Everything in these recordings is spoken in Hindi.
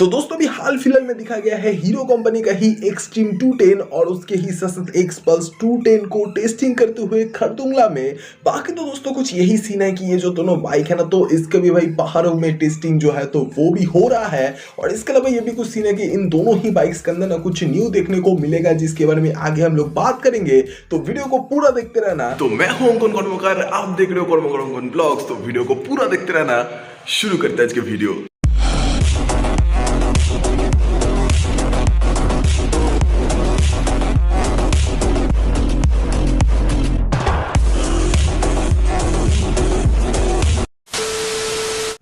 तो दोस्तों अभी हाल फिलहाल में दिखा गया है हीरो कंपनी का ही एक्सट्रीम 210 और उसके ही सशक्त एक्स पल्स 210 को टेस्टिंग करते हुए खरदुंगला में। बाकी तो दोस्तों कुछ यही सीन है कि ये जो दोनों बाइक है ना, तो इसका भी भाई पहाड़ों में टेस्टिंग जो है तो वो भी हो रहा है। और इसके अलावा ये भी कुछ सीन है कि इन दोनों ही बाइक्स के अंदर ना कुछ न्यू देखने को मिलेगा, जिसके बारे में आगे हम लोग बात करेंगे। तो वीडियो को पूरा देखते रहना। तो मैं हूं अंकन कर्मकार, आप देख रहे हो कर्मकर ब्लॉग्स। तो वीडियो को पूरा देखते रहना। शुरू करते हैं आज के वीडियो।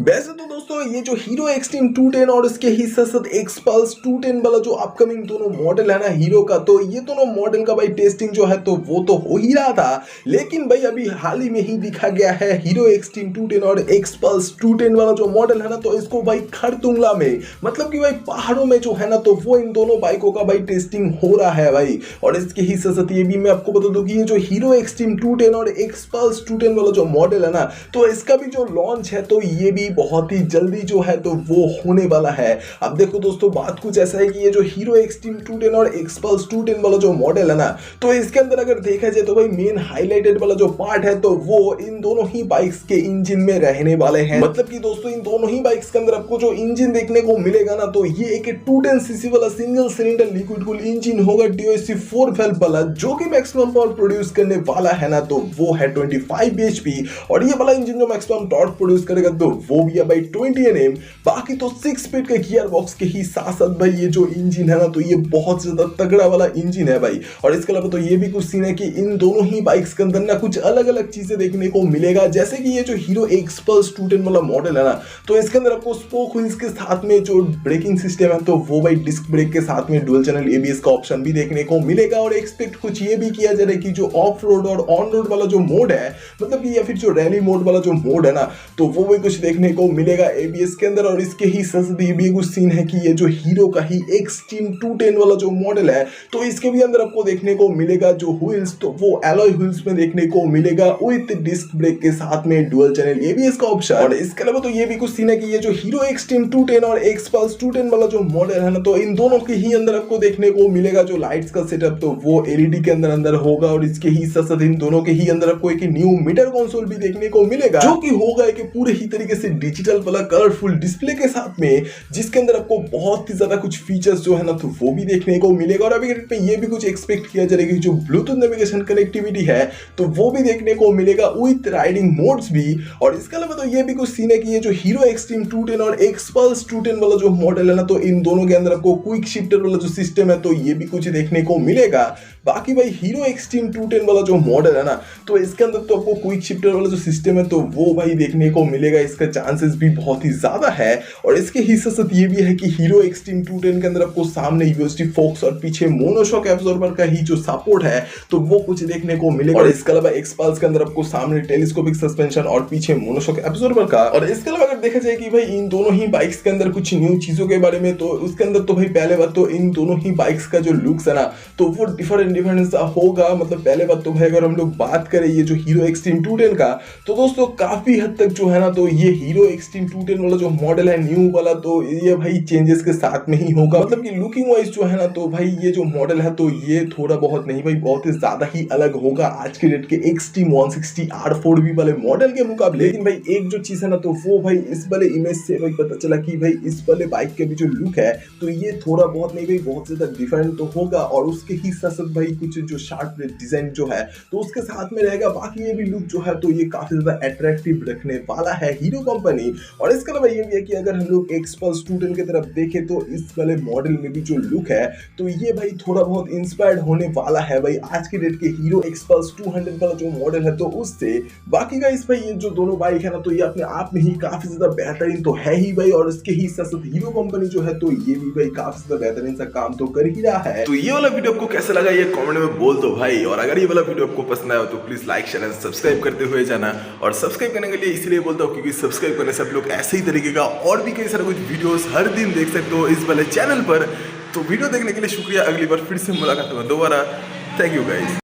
वैसे तो दोस्तों ये जो हीरो एक्सट्रीम 210 और इसके ही सशक्त एक्स पल्स 210 वाला जो अपकमिंग दोनों मॉडल है ना हीरो का, तो ये दोनों मॉडल का भाई टेस्टिंग जो है तो वो तो हो ही रहा था। लेकिन भाई अभी हाल ही में ही दिखा गया है हीरो एक्सट्रीम 210 और एक्स पल्स 210 वाला जो मॉडल है ना, तो इसको भाई खरदुंगला में, मतलब कि भाई पहाड़ों में जो है ना, तो वो इन दोनों बाइकों का भाई टेस्टिंग हो रहा है भाई। और इसके ही सशक्त ये भी मैं आपको बता दूं कि ये जो हीरो एक्सट्रीम 210 और एक्स पल्स 210 वाला जो मॉडल है ना, तो इसका भी जो लॉन्च है तो ये भी बहुत ही जल्दी जो है तो वो होने वाला है। अब देखो दोस्तों बात कुछ ऐसा है कि ये जो हीरो एक्सट्रीम 210 और एक्स पल्स 210 वाला जो मॉडल है ना, तो इसके अंदर अगर देखा जाए तो भाई मेन हाईलाइटेड वाला जो पार्ट है तो वो इन दोनों ही बाइक्स के इंजन में रहने वाले हैं। मतलब कि दोस्तों इन दोनों ही बाइक्स के अंदर आपको जो इंजन देखने को मिलेगा ना, तो ये एक 210 सीसी वाला single cylinder liquid cooled engine होगा DOHC 4 वाल्व वाला, जो कि मैक्सिमम पावर प्रोड्यूस करने वाला है ना, तो वो है 25 bhp। और ये वाला इंजन जो मैक्सिमम टॉर्क प्रोड्यूस करेगा तो वो भी है भाई 20 Nm। बाकी तो 6 स्पीड के गियर बॉक्स के ही साथ साथ भाई ये जो इंजन है ना, तो ये बहुत ज्यादा तगड़ा वाला इंजन है भाई। और इसके अलावा तो ये भी कुछ सीन है कि इन दोनों ही बाइक्स के अंदर ना कुछ अलग अलग चीजें देखने को मिलेगा। जैसे कि ये जो हीरो एक्स पल्स 210 वाला मॉडल है ना, तो इसके अंदर आपको स्पोक व्हील्स के साथ में जो ब्रेकिंग सिस्टम है तो वो भाई डिस्क ब्रेक के साथ में डुअल चैनल ABS का ऑप्शन भी देखने को मिलेगा। और एक्सपेक्ट कुछ ये भी किया जा रहा है कि जो ऑफ रोड और ऑन रोड वाला जो मोड है, मतलब कि या फिर जो रैली मोड वाला जो मोड है ना, तो वो भी कुछ देखने को मिलेगा ABS के अंदर। और इसके ही सस्ती भी कुछ सीन है कि ये जो हीरो का ही एक्सट्रीम 210 वाला जो मॉडल है, तो इसके भी अंदर आपको देखने को मिलेगा जो व्हील्स, तो वो एलॉय व्हील्स में देखने को मिलेगा विद डिस्क ब्रेक के साथ में डुअल चैनल ABS का ऑप्शन। और इसके अलावा तो ये भी कुछ सीन है कि ये जो हीरो एक्सट्रीम 210 और एक्स पल्स 210 वाला जो मॉडल है ना, तो इन दोनों के ही अंदर आपको देखने को मिलेगा जो लाइट्स का सेटअप, तो वो LED के अंदर होगा। और इसके ही साथ इन दोनों के ही अंदर आपको एक न्यू मीटर कंसोल भी देखने को मिलेगा, जो कि होगा एक पूरे ही तरीके से डिजिटल वाला कलरफुल डिस्प्ले के साथ में, जिसके अंदर आपको बहुत ही ज्यादा कुछ फीचर्स जो है ना तो वो भी देखने को मिलेगा। और अभी पे ये भी कुछ एक्सपेक्ट किया जाएगा कि जो ब्लूटूथ नेविगेशन कनेक्टिविटी है तो वो भी देखने को मिलेगा विद राइडिंग मोड्स भी। और इसके अलावा तो ये भी कुछ सीन है कि ये जो हीरो एक्सट्रीम 210 और एक्स पल्स 210 वाला जो मॉडल है ना, तो इन दोनों के अंदर आपको क्विक शिफ्टर वाला जो सिस्टम है तो ये भी कुछ देखने को मिलेगा। बाकी भाई हीरो एक्सट्रीम 210 वाला जो मॉडल है ना, तो इसके अंदर तो आपको क्विक शिफ्टर वाला जो सिस्टम है तो वो भाई देखने को मिलेगा, इसका चांसेस भी बहुत ही ज्यादा है। और इसके ही साथ ये भी है कि हीरो एक्सट्रीम 210 के अंदर आपको सामने यूएसडी फोक्स और पीछे मोनोशॉक एब्जॉर्बर का ही जो सपोर्ट है तो वो कुछ देखने को मिलेगा। और इसके अलावा एक्स पल्स के अंदर आपको सामने टेलीस्कोपिक सस्पेंशन और पीछे मोनोशॉक एब्जॉर्बर का। और इसके अलावा अगर देखा जाए कि भाई इन दोनों ही बाइक्स के अंदर कुछ न्यू चीजों के बारे में, तो उसके अंदर तो भाई पहले बात तो इन दोनों ही बाइक्स का जो लुक्स है ना, तो वो डिफरेंट होगा। मतलब पहले बात तो भाई अगर हम लोग बात करें ये जो हीरो एक्सट्रीम 210 का, तो दोस्तों काफी हद तक जो है ना, तो ये हीरो एक्सट्रीम 210 वाला जो मॉडल है न्यू वाला, तो ये भाई चेंजेस के साथ में ही होगा। मतलब कि लुकिंग वाइज जो है ना, तो भाई ये जो मॉडल है तो ये थोड़ा बहुत नहीं भाई बहुत ही ज्यादा ही अलग होगा आज के डेट के एक्सट्रीम 160 R4V वाले मॉडल के मुकाबले। लेकिन भाई एक जो चीज है ना, तो वो भाई इस वाले इमेज से भाई पता चला कि भाई इस वाले बाइक के भी जो लुक है तो ये थोड़ा बहुत नहीं भाई बहुत ज्यादा डिफरेंट तो होगा। और उसके ही साथ भाई कुछ जो शार्प डिजाइन जो है तो उसके साथ में रहेगा। बाकी ये भी लुक जो है तो ये काफी ज्यादा अट्रैक्टिव रखने वाला है हीरो कंपनी। और इसके अलावा ये भी है कि अगर हम लोग एक्स पल्स 210 की तरफ देखें तो इस वाले मॉडल में भी जो लुक है तो ये भाई थोड़ा बहुत इंस्पायर्ड होने वाला है भाई आज के डेट के हीरो एक्स पल्स 200 वाला जो मॉडल है तो उससे। बाकी गाइस भाई ये जो दोनों बाइक है ना, तो ये अपने आप में ही काफी ज्यादा बेहतरीन तो है ही भाई। और इसके ही साथ हीरो कंपनी जो है तो ये भी भाई काफी ज्यादा बेहतरीन सा काम तो कर ही रहा है। तो ये वाला वीडियो आपको कैसा लगा ये कमेंट में बोल दो भाई। और अगर ये वाला वीडियो आपको पसंद आया तो please like share and subscribe करते हुए जाना। और सब्सक्राइब करने के लिए इसलिए बोलता हूँ क्योंकि सब्सक्राइब करने से आप लोग ऐसे ही तरीके का और भी कई सारे कुछ वीडियोस हर दिन देख सकते हो इस वाले चैनल पर। तो वीडियो देखने के लिए शुक्रिया। अगली बार फिर से मुलाकात होगा दोबारा। Thank you guys.